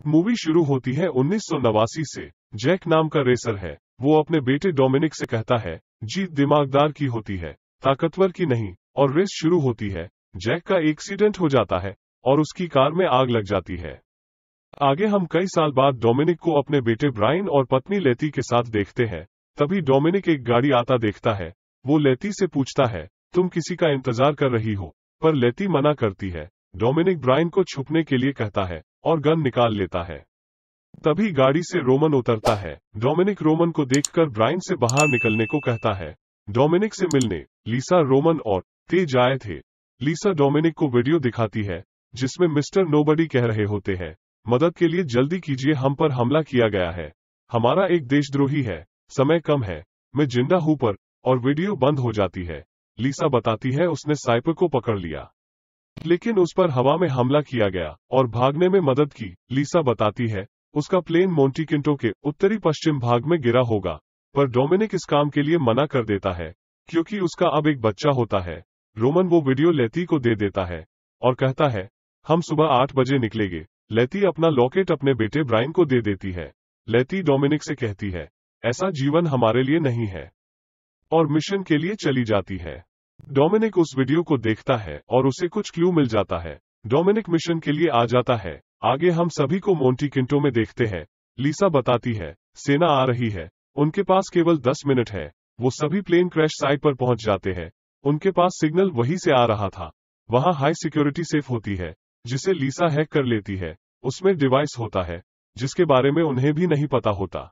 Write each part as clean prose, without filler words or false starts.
Movie शुरू होती है 1989 से। जैक नाम का रेसर है। वो अपने बेटे डोमिनिक से कहता है, जीत दिमागदार की होती है, ताकतवर की नहीं। और रेस शुरू होती है। जैक का एक्सीडेंट हो जाता है और उसकी कार में आग लग जाती है। आगे हम कई साल बाद डोमिनिक को अपने बेटे ब्रायन और पत्नी लेती के साथ देखते हैं। तभी डोमिनिक एक गाड़ी आता देखता है। वो लेती से पूछता है, तुम किसी का इंतजार कर रही हो? पर लेती मना करती है। डोमिनिक ब्रायन को छुपने के लिए कहता है और गन निकाल लेता है। तभी गाड़ी से रोमन उतरता है। डोमिनिक रोमन को देखकर ब्रायन से बाहर निकलने को कहता है। डोमिनिक से मिलने लीसा, रोमन और तेज आए थे। लीसा डोमिनिक को वीडियो दिखाती है जिसमें मिस्टर नोबडी कह रहे होते हैं, मदद के लिए जल्दी कीजिए, हम पर हमला किया गया है। हमारा एक देशद्रोही है, समय कम है, मैं जिंदा हूं पर। और वीडियो बंद हो जाती है। लीसा बताती है उसने साइपर को पकड़ लिया, लेकिन उस पर हवा में हमला किया गया और भागने में मदद की। लीसा बताती है उसका प्लेन मोंटीकिंटो के उत्तरी पश्चिम भाग में गिरा होगा, पर डोमिनिक इस काम के लिए मना कर देता है क्योंकि उसका अब एक बच्चा होता है। रोमन वो वीडियो लेती को दे देता है और कहता है, हम सुबह 8 बजे निकलेंगे। लेती अपना लॉकेट अपने बेटे ब्रायन को दे देती है। लेती डोमिनिक से कहती है, ऐसा जीवन हमारे लिए नहीं है, और मिशन के लिए चली जाती है। डोमिनिक उस वीडियो को देखता है और उसे कुछ क्लू मिल जाता है। डोमिनिक मिशन के लिए आ जाता है। आगे हम सभी को मोंटीकिंटो में देखते हैं। लीसा बताती है, सेना आ रही है, उनके पास केवल 10 मिनट है। वो सभी प्लेन क्रैश साइट पर पहुंच जाते हैं। उनके पास सिग्नल वहीं से आ रहा था। वहां हाई सिक्योरिटी सेफ होती है जिसे लीसा हैक कर लेती है। उसमें डिवाइस होता है जिसके बारे में उन्हें भी नहीं पता होता।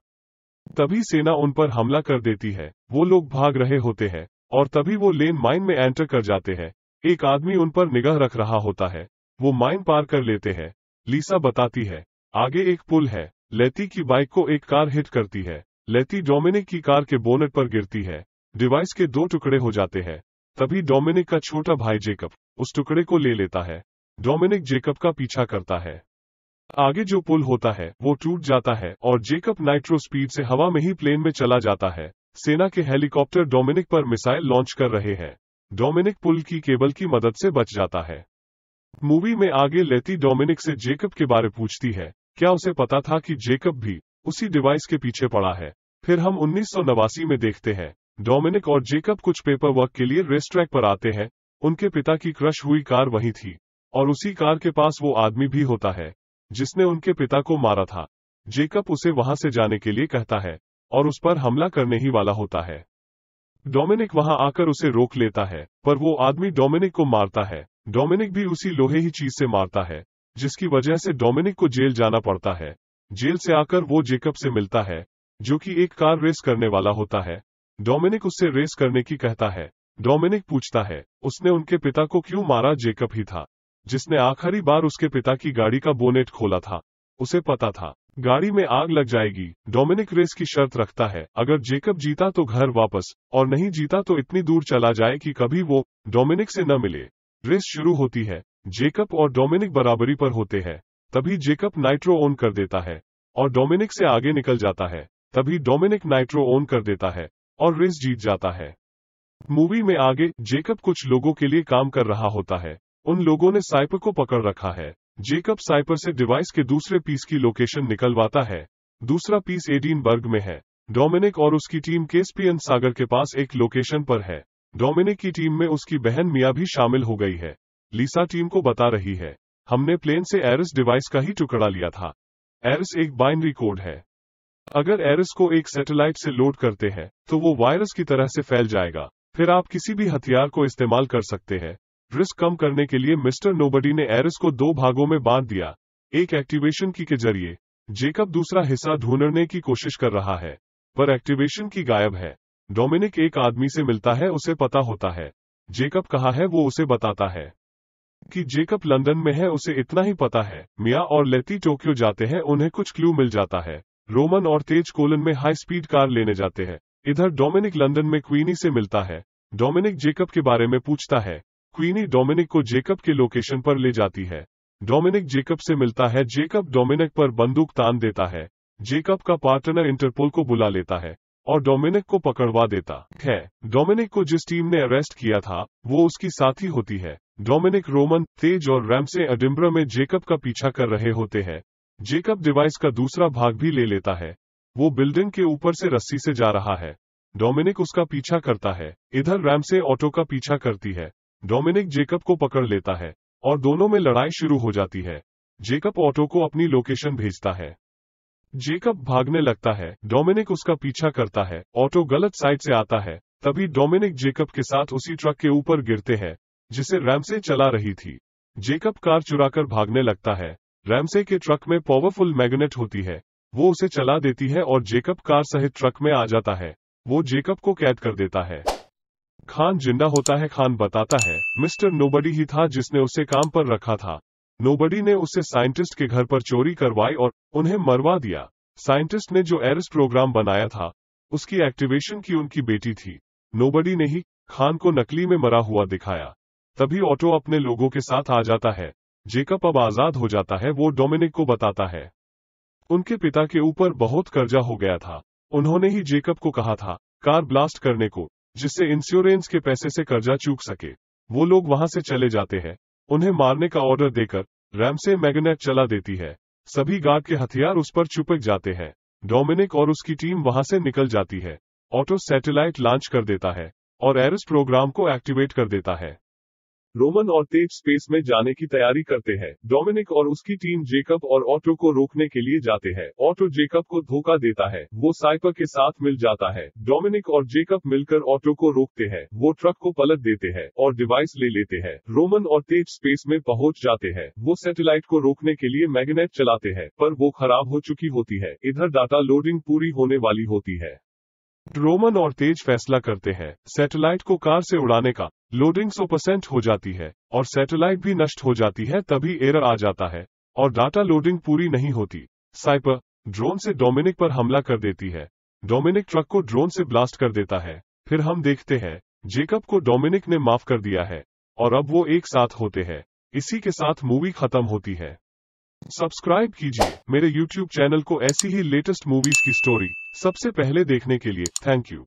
तभी सेना उन पर हमला कर देती है। वो लोग भाग रहे होते हैं और तभी वो लेन माइन में एंटर कर जाते हैं। एक आदमी उन पर निगाह रख रहा होता है। वो माइन पार कर लेते हैं। लीसा बताती है, आगे एक पुल है। लेती की बाइक को एक कार हिट करती है। लेती डोमिनिक की कार के बोनेट पर गिरती है। डिवाइस के 2 टुकड़े हो जाते हैं। तभी डोमिनिक का छोटा भाई जेकब उस टुकड़े को ले लेता है। डोमिनिक जेकब का पीछा करता है। आगे जो पुल होता है वो टूट जाता है और जेकब नाइट्रो स्पीड से हवा में ही प्लेन में चला जाता है। सेना के हेलीकॉप्टर डोमिनिक पर मिसाइल लॉन्च कर रहे हैं। डोमिनिक पुल की केबल की मदद से बच जाता है। मूवी में आगे लेती डोमिनिक से जेकब के बारे पूछती है, क्या उसे पता था कि जेकब भी उसी डिवाइस के पीछे पड़ा है? फिर हम 1989 में देखते हैं। डोमिनिक और जेकब कुछ पेपर वर्क के लिए रेस ट्रैक पर आते हैं। उनके पिता की क्रश हुई कार वही थी और उसी कार के पास वो आदमी भी होता है जिसने उनके पिता को मारा था। जेकब उसे वहां से जाने के लिए कहता है और उस पर हमला करने ही वाला होता है। डोमिनिक वहां आकर उसे रोक लेता है, पर वो आदमी डोमिनिक को मारता है। डोमिनिक भी उसी लोहे ही चीज से मारता है जिसकी वजह से डोमिनिक को जेल जाना पड़ता है। जेल से आकर वो जेकब से मिलता है जो कि एक कार रेस करने वाला होता है। डोमिनिक उससे रेस करने की कहता है। डोमिनिक पूछता है, उसने उनके पिता को क्यों मारा? जेकब ही था जिसने आखिरी बार उसके पिता की गाड़ी का बोनेट खोला था। उसे पता था गाड़ी में आग लग जाएगी। डोमिनिक रेस की शर्त रखता है, अगर जेकब जीता तो घर वापस, और नहीं जीता तो इतनी दूर चला जाए कि कभी वो डोमिनिक से न मिले। रेस शुरू होती है। जेकब और डोमिनिक बराबरी पर होते हैं। तभी जेकब नाइट्रो ऑन कर देता है और डोमिनिक से आगे निकल जाता है। तभी डोमिनिक नाइट्रो ऑन कर देता है और रेस जीत जाता है। मूवी में आगे जेकब कुछ लोगों के लिए काम कर रहा होता है। उन लोगों ने साइपर को पकड़ रखा है। जेकब साइपर से डिवाइस के दूसरे पीस की लोकेशन निकलवाता है। दूसरा पीस एडिनबर्ग में है। डोमिनिक और उसकी टीम कैस्पियन सागर के पास एक लोकेशन पर है। डोमिनिक की टीम में उसकी बहन मिया भी शामिल हो गई है। लीसा टीम को बता रही है, हमने प्लेन से एरिस डिवाइस का ही टुकड़ा लिया था। एरिस एक बाइनरी कोड है। अगर एरिस को एक सैटेलाइट से लोड करते हैं तो वो वायरस की तरह से फैल जाएगा। फिर आप किसी भी हथियार को इस्तेमाल कर सकते हैं। रिस्क कम करने के लिए मिस्टर नोबडी ने एरिस को 2 भागों में बांट दिया। एक एक्टिवेशन की के जरिए जेकब दूसरा हिस्सा ढूंढने की कोशिश कर रहा है, पर एक्टिवेशन की गायब है। डोमिनिक एक आदमी से मिलता है, उसे पता होता है जेकब कहाँ है। वो उसे बताता है कि जेकब लंदन में है, उसे इतना ही पता है। मिया और लेती टोक्यो जाते हैं, उन्हें कुछ क्लू मिल जाता है। रोमन और तेज कोलन में हाई स्पीड कार लेने जाते हैं। इधर डोमिनिक लंदन में क्वीनी से मिलता है। डोमिनिक जेकब के बारे में पूछता है। क्वीनी डोमिनिक को जेकब के लोकेशन पर ले जाती है। डोमिनिक जेकब से मिलता है। जेकब डोमिनिक पर बंदूक तान देता है। जेकब का पार्टनर इंटरपोल को बुला लेता है और डोमिनिक को पकड़वा देता है। डोमिनिक को जिस टीम ने अरेस्ट किया था वो उसकी साथी होती है। डोमिनिक, रोमन, तेज और रैम से एडिनबरा में जेकब का पीछा कर रहे होते हैं। जेकब डिवाइस का दूसरा भाग भी ले लेता है। वो बिल्डिंग के ऊपर से रस्सी से जा रहा है। डोमिनिक उसका पीछा करता है। इधर रैमसे ऑटो का पीछा करती है। डोमिनिक जेकब को पकड़ लेता है और दोनों में लड़ाई शुरू हो जाती है। जेकब ऑटो को अपनी लोकेशन भेजता है। जेकब भागने लगता है। डोमिनिक उसका पीछा करता है। ऑटो गलत साइड से आता है। तभी डोमिनिक जेकब के साथ उसी ट्रक के ऊपर गिरते हैं जिसे रैमसे चला रही थी। जेकब कार चुराकर भागने लगता है। रैमसे के ट्रक में पावरफुल मैग्नेट होती है। वो उसे चला देती है और जेकब कार सहित ट्रक में आ जाता है। वो जेकब को कैद कर देता है। खान जिंदा होता है। खान बताता है मिस्टर नोबडी ही था जिसने उसे काम पर रखा था। नोबडी ने उससे साइंटिस्ट के घर पर चोरी करवाई और उन्हें मरवा दिया। साइंटिस्ट ने जो एरिस प्रोग्राम बनाया था उसकी एक्टिवेशन की उनकी बेटी थी। नोबडी ने ही खान को नकली में मरा हुआ दिखाया। तभी ऑटो अपने लोगों के साथ आ जाता है। जेकब अब आजाद हो जाता है। वो डोमिनिक को बताता है उनके पिता के ऊपर बहुत कर्जा हो गया था। उन्होंने ही जेकब को कहा था कार ब्लास्ट करने को, जिससे इंश्योरेंस के पैसे से कर्जा चूक सके। वो लोग वहां से चले जाते हैं। उन्हें मारने का ऑर्डर देकर रैमसे मैग्नेट चला देती है। सभी गार्ड के हथियार उस पर चिपक जाते हैं। डोमिनिक और उसकी टीम वहां से निकल जाती है। ऑटो सैटेलाइट लॉन्च कर देता है और एरिस प्रोग्राम को एक्टिवेट कर देता है। रोमन और तेज स्पेस में जाने की तैयारी करते हैं। डोमिनिक और उसकी टीम जेकब और ऑटो को रोकने के लिए जाते हैं। ऑटो जेकब को धोखा देता है। वो साइपर के साथ मिल जाता है। डोमिनिक और जेकब मिलकर ऑटो को रोकते हैं। वो ट्रक को पलट देते हैं और डिवाइस ले लेते हैं। रोमन और तेज स्पेस में पहुंच जाते हैं। वो सैटेलाइट को रोकने के लिए मैग्नेट चलाते हैं पर वो खराब हो चुकी होती है। इधर डाटा लोडिंग पूरी होने वाली होती है। रोमन और तेज फैसला करते हैं सैटेलाइट को कार से उड़ाने का। लोडिंग 100% हो जाती है और सैटेलाइट भी नष्ट हो जाती है। तभी एरर आ जाता है और डाटा लोडिंग पूरी नहीं होती। साइपर ड्रोन से डोमिनिक पर हमला कर देती है। डोमिनिक ट्रक को ड्रोन से ब्लास्ट कर देता है। फिर हम देखते हैं जेकब को डोमिनिक ने माफ कर दिया है और अब वो एक साथ होते हैं। इसी के साथ मूवी खत्म होती है। सब्सक्राइब कीजिए मेरे YouTube चैनल को ऐसी ही लेटेस्ट मूवीज की स्टोरी सबसे पहले देखने के लिए। Thank you.